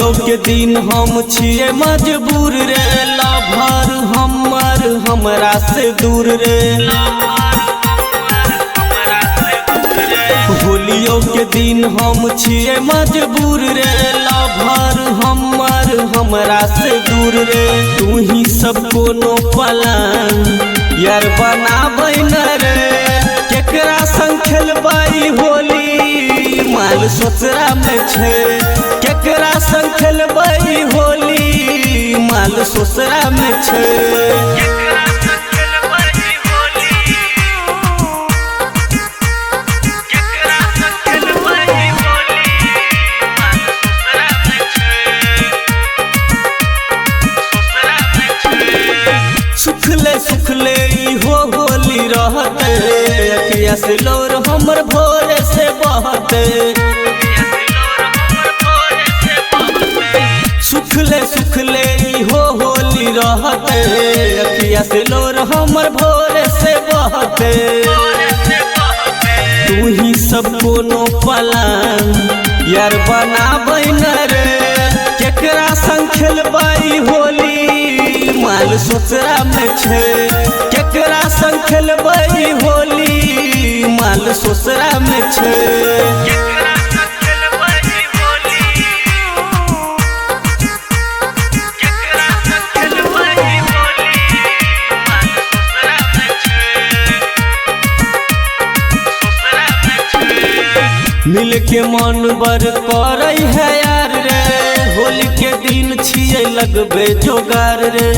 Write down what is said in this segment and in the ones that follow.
होलियो के दिन हम छिए मजबूर रे, लभर हमर हमरा से दूर रे। होलियो के दिन हम छिए मजबूर रे, लभर हमर हमरा से दूर रे। तू ही सब कोनो पलान यार बनाबै न रे, केकरा संग खेलबै होली माल सोचरा में छे। केकरा संग खेलबै होली माल सोचरा में छे। सुखले हो होली रहते, अखिया से लोर हमर भोरे से बहते। सुखले हो होली रहते, अखिया से लोर हमर भोरे से बहते। तू ही सब कोनो पलान यार बनाबै न रे, केकरा संग खेलबै होली माल सोचरा में छे। केकरा संग खेलबै होली माल सोचरा में छे। मिल के मन बर करे है यार रे, होली के दिन छिए लगबे जोगार रे।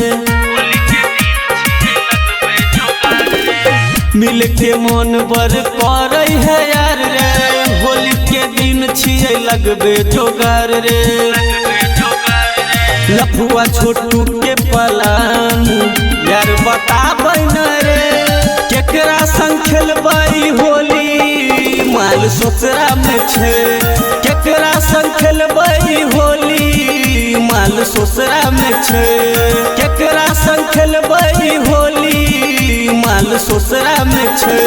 मिल के मन बर करे है यार रे, होली के दिन छिए लगबे जोगार रे। लफुआ छोटू के पलान यार बताबै न रे, केकरा संग खेलबै होली माल सोचरा में छे। केकरा संग खेलबै होली माल सोचरा में छे। केकरा संग खेलबै होली माल सोचरा में छे।